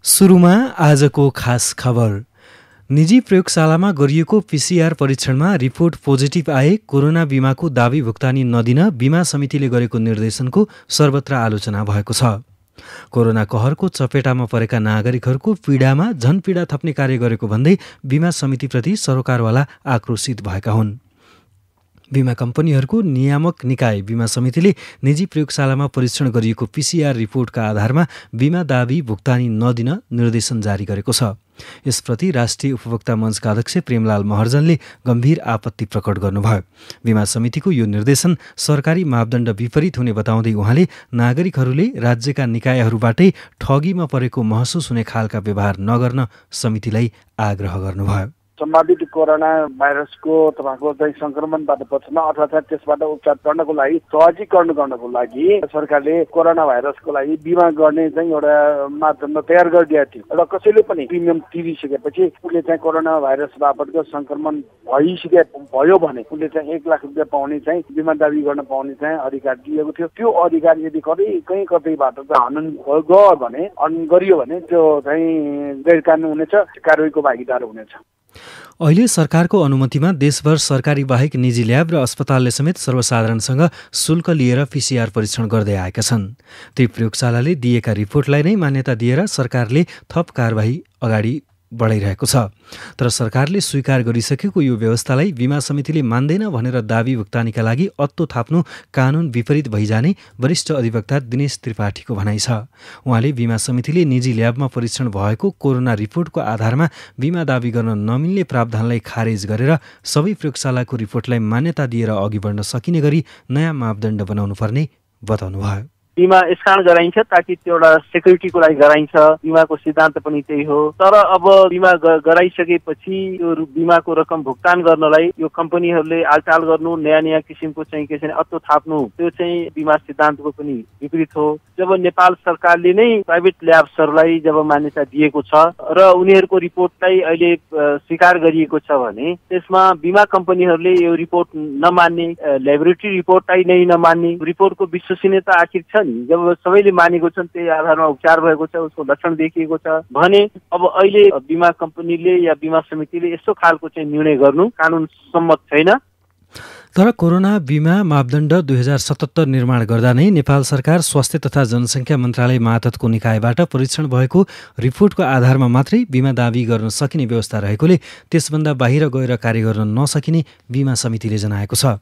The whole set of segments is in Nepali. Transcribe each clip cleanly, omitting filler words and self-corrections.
सुरुमा आजको खास खबर। निजी प्रयोगशालामा गरिएको पीसीआर परीक्षणमा रिपोर्ट पोजिटिभ आए कोरोना बिमाको दावी भुक्तानी नदिन बिमा समितिले गरेको निर्देशनको सर्वत्र आलोचना भएको छ। कोरोना कहरको चपेटामा परेका नागरिकहरूको पीडामा झन पीडा थप्ने कार्य गरेको भन्दै बिमा समितिप्रति सरोकारवाला आक्रोशित भएका हुन्। बिमा कम्पनीहरूको नियामक निकाय बिमा समितिले निजी प्रयोगशालामा परीक्षण गरिएको पीसीआर रिपोर्टका आधारमा बिमा दावी भुक्तानी नदिन निर्देशन जारी गरेको छ। यसप्रति राष्ट्रिय उपभोक्ता मञ्चका अध्यक्ष प्रेमलाल महर्जनले गम्भीर आपत्ति प्रकट गर्नुभयो। बिमा समितिको यो निर्देशन सरकारी मापदण्ड विपरीत हुने बताउँदै उहाँले नागरिकहरूले राज्यका निकायहरूबाटै ठगीमा परेको महसुस हुने खालका व्यवहार नगर्न समितिलाई आग्रह गर्नुभयो। सम्भावित कोरोना भाइरसको तपाईँको चाहिँ संक्रमणबाट बच्न अथवा त्यसबाट उपचार गर्नको लागि सहजीकरण गर्नको लागि सरकारले कोरोना भाइरसको लागि बिमा गर्ने चाहिँ एउटा मापदण्ड तयार गरिदिएको थियो र कसैले पनि प्रिमियम तिरिसकेपछि उसले चाहिँ कोरोना भाइरस बापतको संक्रमण भयो भने उसले चाहिँ 1 लाख रुपियाँ पाउने चाहिँ बिमा दावी गर्न पाउने चाहिँ अधिकार दिएको थियो। त्यो अधिकार यदि कतैबाट हनन गयो भने गरियो भने त्यो चाहिँ गैर कानुनी हुनेछ, कारबाहीको भागीदार हुनेछ। अहिले सरकारको अनुमतिमा देशभर सरकारी बाहेक निजी ल्याब र अस्पतालले समेत सर्वसाधारणसँग शुल्क लिएर पीसीआर परीक्षण गर्दै आएका छन्। ती प्रयोगशालाले दिएका रिपोर्टलाई नै मान्यता दिएर सरकारले थप कारबाही अगाडि बढाइरहेको छ। तर सरकारले स्वीकार गरिसकेको यो व्यवस्थालाई बिमा समितिले मान्दैन भनेर दावी भुक्तानीका लागि अत्तो थाप्नु कानुन विपरीत भइजाने वरिष्ठ अधिवक्ता दिनेश त्रिपाठीको भनाइ छ। उहाँले बिमा समितिले निजी ल्याबमा परीक्षण भएको कोरोना रिपोर्टको आधारमा बिमा दावी गर्न नमिल्ने प्रावधानलाई खारेज गरेर सबै प्रयोगशालाको रिपोर्टलाई मान्यता दिएर अघि बढ्न सकिने गरी नयाँ मापदण्ड बनाउनु पर्ने बताउनुभयो। बिमा यसकारण गराइन्छ ताकि त्यो एउटा सेक्युरिटीको लागि गराइन्छ। बिमाको सिद्धान्त पनि त्यही हो। तर अब बिमा गराइसकेपछि यो बिमाको रकम भुक्तान गर्नलाई यो कम्पनीहरूले आलटाल गर्नु, नयाँ किसिमको चाहिँ के चाहिँ अत्तो थाप्नु, त्यो चाहिँ बिमा सिद्धान्तको पनि विपरीत हो। जब नेपाल सरकारले नै प्राइभेट ल्याब्सहरूलाई जब मान्यता दिएको छ र उनीहरूको रिपोर्टलाई अहिले स्वीकार गरिएको छ भने त्यसमा बिमा कम्पनीहरूले यो रिपोर्ट नमान्ने, ल्याबोरेटरी रिपोर्टलाई नै नमान्ने, रिपोर्टको विश्वसनीयता आखिर छ नि, जब सबैले मानेको छन् त्यही आधारमा उपचार भएको छ, उसको लक्षण देखिएको छ भने अब अहिले बिमा कम्पनीले या बिमा समितिले यस्तो खालको चाहिँ निर्णय गर्नु कानुन सम्मत छैन। तर कोरोना बिमा मापदण्ड 2077 निर्माण गर्दा नै नेपाल सरकार स्वास्थ्य तथा जनसङ्ख्या मन्त्रालय मातहतको निकायबाट परीक्षण भएको रिपोर्टको आधारमा मात्रै बिमा दावी गर्न सकिने व्यवस्था रहेकोले त्यसभन्दा बाहिर गएर कार्य गर्न नसकिने बिमा समितिले जनाएको छ।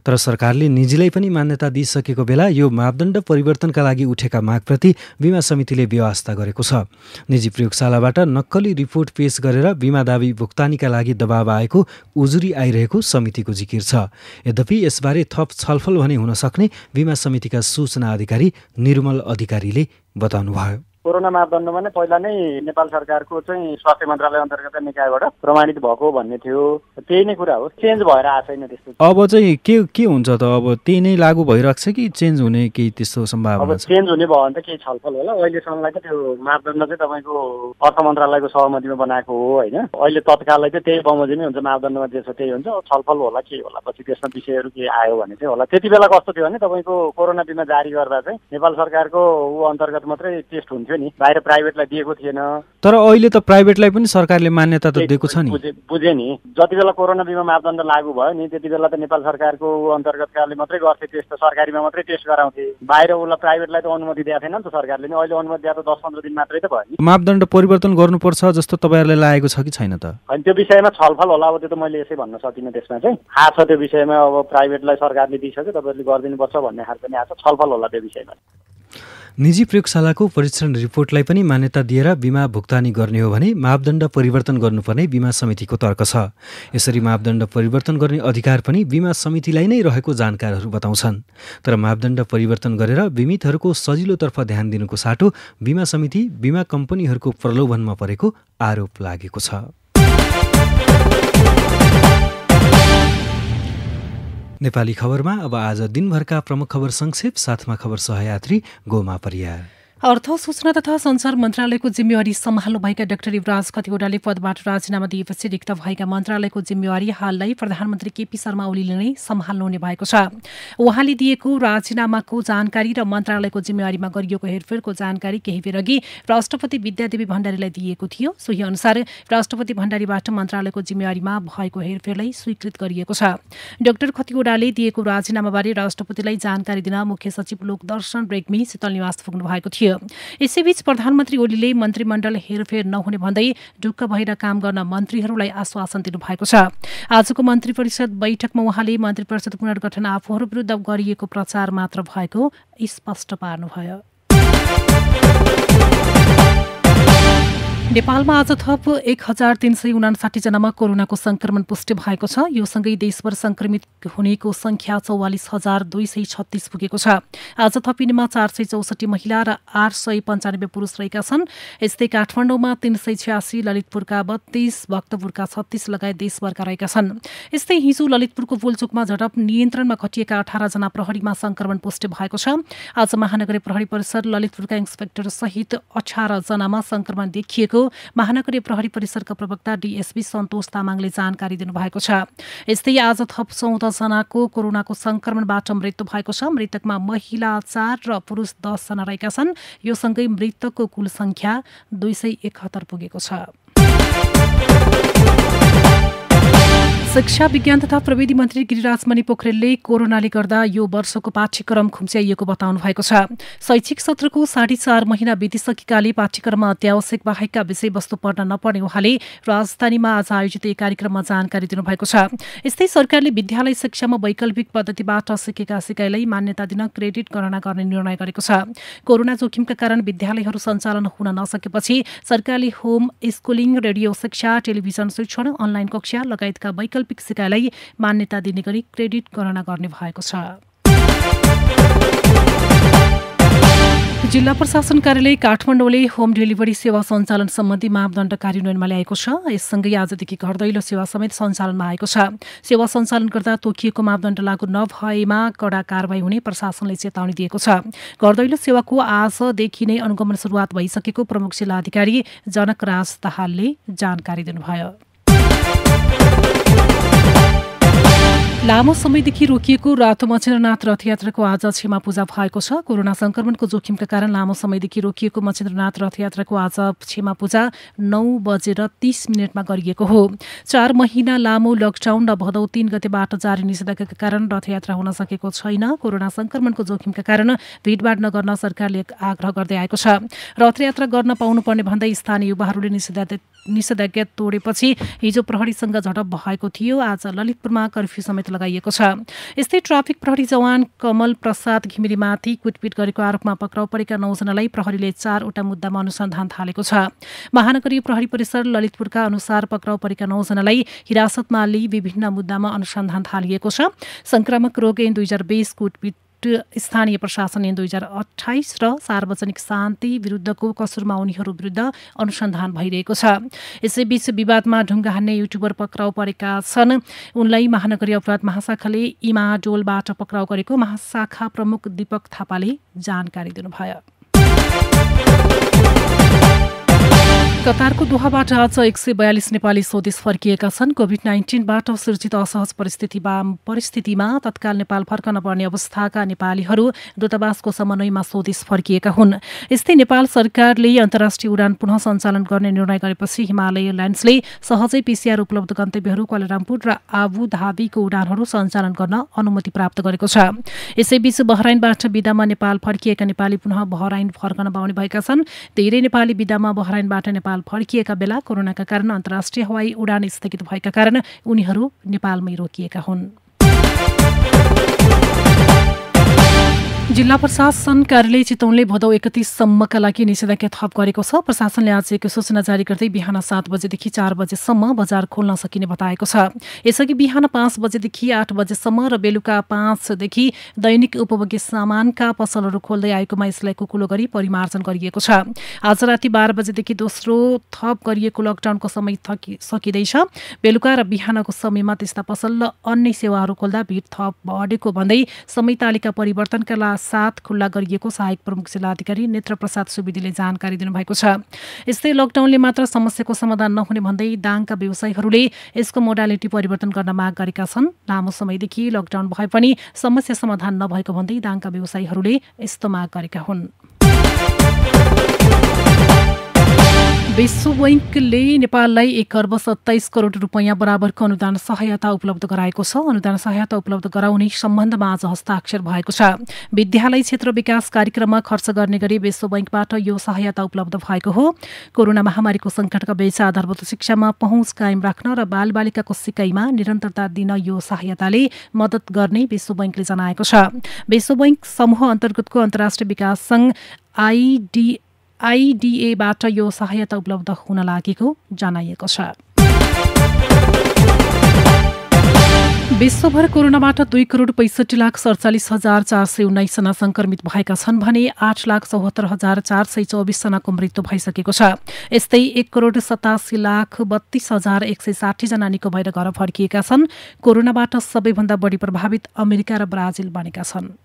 तर सरकारले निजीलाई पनि मान्यता दिइसकेको बेला यो मापदण्ड परिवर्तनका लागि उठेका मागप्रति बिमा समितिले व्यवस्था गरेको छ। निजी प्रयोगशालाबाट नक्कली रिपोर्ट पेश गरेर बिमा दावी भुक्तानीका लागि दबाव आएको उजुरी आइरहेको समितिको जिकिर छ। यद्यपि यसबारे थप छलफल भने हुन सक्ने बिमा समितिका सूचना अधिकारी निर्मल अधिकारीले बताउनुभयो। कोरोना मापदण्डमा नै पहिला नै नेपाल सरकारको चाहिँ स्वास्थ्य मन्त्रालय अन्तर्गत निकायबाट प्रमाणित भएको भन्ने थियो। त्यही नै कुरा हो, चेन्ज भएर आएको छैन त्यस्तो। अब चाहिँ के हुन्छ त? अब त्यही नै लागू भइरहेको छ कि चेन्ज हुने केही त्यस्तो सम्भावना छ? चेन्ज हुने भयो भने त केही छलफल होला। अहिलेसम्मलाई त त्यो मापदण्ड चाहिँ तपाईँको अर्थ मन्त्रालयको सहमतिमा बनाएको हो होइन। अहिले तत्काललाई चाहिँ त्यही बमोजिमै हुन्छ, मापदण्डमा जे छ त्यही हुन्छ। छलफल होला के होला, पछि त्यसमा विषयहरू के आयो भने चाहिँ होला। त्यति बेला कस्तो थियो भने तपाईँको कोरोना बिमा जारी गर्दा चाहिँ नेपाल सरकारको अन्तर्गत मात्रै टेस्ट हुन्थ्यो नि, बाहिर प्राइभेटलाई दिएको थिएन। तर अहिले त प्राइभेटलाई पनि सरकारले मान्यता त दिएको छ नि। बुझे नि, जति बेला कोरोना बिमा मापदण्ड लागू भयो नि त्यति बेला त नेपाल सरकारको अन्तर्गतकाले मात्रै गर्थे टेस्ट, सरकारीमा मात्रै टेस्ट गराउँथे। बाहिर उसलाई प्राइभेटलाई त अनुमति दिएको थिएन नि त सरकारले नि। अहिले अनुमति दिएको त 10-15 दिन मात्रै त भयो नि। मापदण्ड परिवर्तन गर्नुपर्छ जस्तो तपाईँहरूलाई लागेको छ कि छैन त? अनि त्यो विषयमा छलफल होला। अब त्यो त मैले यसै भन्न सकिनँ। त्यसमा चाहिँ थाहा छ त्यो विषयमा, अब प्राइभेटलाई सरकारले दिइसक्यो, तपाईँहरूले गरिदिनुपर्छ भन्ने खालको पनि आएको छ। छलफल होला त्यो विषयमा। निजी प्रयोगशालाको परीक्षण रिपोर्टलाई पनि मान्यता दिएर बिमा भुक्तानी गर्ने हो भने मापदण्ड परिवर्तन गर्नुपर्ने बिमा समितिको तर्क छ। यसरी मापदण्ड परिवर्तन गर्ने अधिकार पनि बिमा समितिलाई नै रहेको जानकारहरू बताउँछन्। तर मापदण्ड परिवर्तन गरेर बिमितहरूको सजिलोतर्फ ध्यान दिनुको साटो बिमा समिति बिमा कम्पनीहरूको प्रलोभनमा परेको आरोप लागेको छ। नेपाली खबरमा अब आज दिनभरका प्रमुख खबर संक्षेप, साथमा खबर सहयात्री गोमा परियार। अर्थ सूचना तथा सञ्चार मन्त्रालयको जिम्मेवारी सम्हाल्नुभएका डाक्टर युवराज खतिवड़ाले पदबाट राजीनामा दिएपछि रिक्त भएका मन्त्रालयको जिम्मेवारी हाललाई प्रधानमन्त्री केपी शर्मा ओलीले नै सम्हाल्नुहुने भएको छ। उहाँले दिएको राजीनामाको जानकारी र मन्त्रालयको जिम्मेवारीमा गरिएको हेरफेरको जानकारी केही बेरअघि राष्ट्रपति विद्यादेवी भण्डारीलाई दिएको थियो। सोही अनुसार राष्ट्रपति भण्डारीबाट मन्त्रालयको जिम्मेवारीमा भएको हेरफेरलाई स्वीकृत गरिएको छ। डाक्टर खतिवड़ाले दिएको राजीनामाबारे राष्ट्रपतिलाई जानकारी दिन मुख्य सचिव लोकदर्शन रेग्मी शीतल निवास पुग्नु भएको थियो। यसैबीच प्रधानमन्त्री ओलीले मन्त्रीमण्डल हेरफेर नहुने भन्दै ढुक्क भएर काम गर्न मन्त्रीहरूलाई आश्वासन दिनुभएको छ। आजको मन्त्री परिषद बैठकमा उहाँले मन्त्री परिषद पुनर्गठन आफूहरू विरुद्ध गरिएको प्रचार मात्र भएको स्पष्ट पार्नुभयो। नेपालमा आज थप 1359 जनामा कोरोनाको संक्रमण पुष्टि भएको छ। यो सँगै देशभर संक्रमित हुनेको संख्या 44,236 पुगेको छ। आज थपिनेमा 464 महिला र 895 पुरुष रहेका छन्। यस्तै काठमाडौँमा 386, ललितपुरका 32, भक्तपुरका 36 लगायत देशभरका रहेका छन्। यस्तै हिजो ललितपुरको बुलचोकमा झडप नियन्त्रणमा खटिएका 18 जना प्रहरीमा संक्रमण पुष्टि भएको छ। आज महानगरी प्रहरी परिसर ललितपुरका इन्सपेक्टर सहित 18 जनामा संक्रमण देखिएको महानगरीय प्रहरी परिसरका प्रवक्ता डीएसपी सन्तोष तामाङले जानकारी दिनुभएको छ। यस्तै आज थप 14 जनाको कोरोनाको संक्रमणबाट मृत्यु भएको छ। मृतकमा महिला 4 र पुरुष 10 जना रहेका छन्। यो सँगै मृतकको कुल संख्या 271 पुगेको छ। शिक्षा विज्ञान तथा प्रविधि मन्त्री गिरिराजमणि पोखरेलले कोरोनाले गर्दा यो वर्षको पाठ्यक्रम खुम्च्याइएको बताउनु भएको छ। शैक्षिक सत्रको 4.5 महिना बितिसकेकाले पाठ्यक्रममा अत्यावश्यक बाहेकका विषयवस्तु पढ्न नपर्ने उहाँले राजधानीमा आज आयोजित एक कार्यक्रममा जानकारी दिनुभएको छ। यस्तै सरकारले विद्यालय शिक्षामा वैकल्पिक पद्धतिबाट सिकेका सिकाइलाई मान्यता दिन क्रेडिट गणना गर्ने निर्णय गरेको छ। कोरोना जोखिमका कारण विद्यालयहरू सञ्चालन हुन नसकेपछि सरकारले होम स्कुलिङ, रेडियो शिक्षा, टेलिभिजन शिक्षण, अनलाइन कक्षा लगायतका वैकल्पिक सिकाइलाई मान्यता दिने गरी क्रेडिट गणना गर्ने भएको छ। जिल्ला प्रशासन कार्यालय काठमाडौँले होम डेलिभरी सेवा सञ्चालन सम्बन्धी मापदण्ड कार्यान्वयनमा ल्याएको छ। यससँगै आजदेखि घर दैलो सेवा समेत सञ्चालनमा आएको छ। सेवा सञ्चालन गर्दा तोकिएको मापदण्ड लागू नभएमा कडा कारबाही हुने प्रशासनले चेतावनी दिएको छ। घर दैलो सेवाको आजदेखि नै अनुगमन सुरुवात भइसकेको प्रमुख जिल्ला अधिकारी जनकराज दाहालले जानकारी दिनुभयो। लामो समयदेखि रोकिएको रातो मच्छेन्द्रनाथ रथयात्राको आज क्षमा पूजा भएको छ। कोरोना संक्रमणको जोखिमका कारण लामो समयदेखि रोकिएको मच्छेन्द्रनाथ रथयात्राको आज क्षमा पूजा 9:30 गरिएको हो। 4 महिना लामो लकडाउन र भदौ 3 गतेबाट जारी निषेधाज्ञाका कारण रथयात्रा हुन सकेको छैन। कोरोना संक्रमणको जोखिमका कारण भीडभाड नगर्न सरकारले आग्रह गर्दै आएको छ। रथयात्रा गर्न पाउनुपर्ने भन्दै स्थानीय युवाहरूले निषेधाज्ञा तोडेपछि हिजो प्रहरीसँग झडप भएको थियो। आज ललितपुरमा कर्फ्यू समेत लगाइएको छ। यस्तै ट्राफिक प्रहरी जवान कमल प्रसाद घिमिरेमाथि कुटपिट गरेको आरोपमा पक्राउ परेका 9 जनालाई प्रहरीले 4 वटा मुद्दामा अनुसन्धान थालेको छ। महानगरीय प्रहरी परिसर ललितपुरका अनुसार पक्राउ परेका 9 जनालाई हिरासतमा लिई विभिन्न मुद्दामा अनुसन्धान थालिएको छ। संक्रामक रोग ऐन 2020, कुटपिट स्थानीय प्रशासन ऐन 2028 र सार्वजनिक शान्ति विरुद्धको कसुरमा उनीहरू विरुद्ध अनुसन्धान भइरहेको छ। यसैबीच विवादमा ढुङ्गा हान्ने युट्युबर पक्राउ परेका छन्। उनलाई महानगरीय अपराध महाशाखाले इमाडोलबाट पक्राउ गरेको महाशाखा प्रमुख दीपक थापाले जानकारी दिनुभयो। कतारको दोहाबाट आज 142 नेपाली स्वदेश फर्किएका छन्। कोभिड-19बाट सिर्जित असहज परिस्थितिमा तत्काल नेपाल फर्कन पर्ने अवस्थाका नेपालीहरू दूतावासको समन्वयमा स्वदेश फर्किएका हुन्। यस्तै नेपाल सरकारले अन्तर्राष्ट्रिय उडान पुनः सञ्चालन गर्ने निर्णय गरेपछि हिमालय एयरलाइन्सले सहजै पीसीआर उपलब्ध गन्तव्यहरू क्वालालम्पुर र आबु धाबीको उडानहरू सञ्चालन गर्न अनुमति प्राप्त गरेको छ। यसैबीच बहराइनबाट बिदामा नेपाल फर्किएका नेपाली पुनः बहराइन फर्कन पाउने भएका छन्। धेरै नेपाली बिदामा बहराइनबाट नेपाल फर्किएका बेला कोरोनाका कारण अन्तर्राष्ट्रिय हवाई उडान स्थगित भएका कारण उनीहरू नेपालमै रोकिएका हुन्। जिल्ला प्रशासन कार्यालय चितवनले भदौ 31 सम्मका लागि निषेधाज्ञा थप गरेको छ। प्रशासनले आज एक सूचना जारी गर्दै बिहान 7 बजेदेखि 4 बजेसम्म बजार खोल्न सकिने बताएको छ। यसअघि बिहान 5 बजेदेखि 8 बजेसम्म र बेलुका 5 देखि दैनिक उपभोग्य सामानका पसलहरू खोल्दै आएकोमा यसलाई कुकुलो गरी परिमार्जन गरिएको छ। आज राति 12 बजेदेखि दोस्रो थप गरिएको लकडाउनको समय सकिँदैछ। बेलुका र बिहानको समयमा त्यस्ता पसल र अन्य सेवाहरू खोल्दा भिड थप बढेको भन्दै समय तालिका परिवर्तनका साथ खुल्ला गरिएको सहायक प्रमुख जिल्लाधिकारी नेत्र प्रसाद सुवेदीले जानकारी दिनुभएको छ। यस्तै लकडाउनले मात्र समस्याको समाधान नहुने भन्दै दाङका व्यवसायीहरूले यसको मोडालिटी परिवर्तन गर्न माग गरेका छन्। लामो समयदेखि लकडाउन भए पनि समस्या समाधान नभएको भन्दै दाङका व्यवसायीहरूले यस्तो माग गरेका हुन्। विश्व बैंकले नेपाललाई 1 अर्ब 27 करोड रुपैयाँ बराबरको अनुदान सहायता उपलब्ध गराएको छ। अनुदान सहायता उपलब्ध गराउने सम्बन्धमा आज हस्ताक्षर भएको छ। विद्यालय क्षेत्र विकास कार्यक्रममा खर्च गर्ने गरी विश्व बैंकबाट यो सहायता उपलब्ध भएको हो। कोरोना महामारीको सङ्कटका बीच आधारभूत शिक्षामा पहुँच कायम राख्न र बालबालिकाको सिकाइमा निरन्तरता दिन यो सहायताले मद्दत गर्ने विश्व बैंकले जनाएको छ। विश्व बैंक समूह अन्तर्गतको अन्तर्राष्ट्रिय विकास सङ्घ आइडिएबाट यो सहायता उपलब्ध हुन लागेको जनाइएको छ। विश्वभर कोरोनाबाट 2,65,47,419 जना संक्रमित भएका छन् भने 8,74,424 जनाको मृत्यु भइसकेको छ। यस्तै 1,87,32,160 जना निको भएर घर फर्किएका छन्। कोरोनाबाट सबैभन्दा बढी प्रभावित अमेरिका र ब्राजिल बनेका छन्।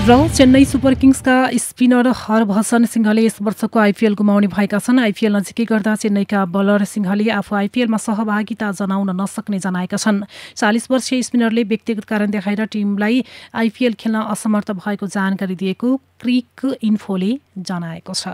र चेन्नई सुपर किङ्सका स्पिनर हरभजन सिंहले यस वर्षको आइपिएल गुमाउने भएका छन्। आइपिएल नजिकै गर्दा चेन्नईका बलर सिंहले आफू आइपिएलमा सहभागिता जनाउन नसक्ने जनाएका छन्। 40 वर्षीय स्पिनरले व्यक्तिगत कारण देखाएर टिमलाई आइपिएल खेल्न असमर्थ भएको जानकारी दिएको क्रिक इन्फोले जनाएको छ।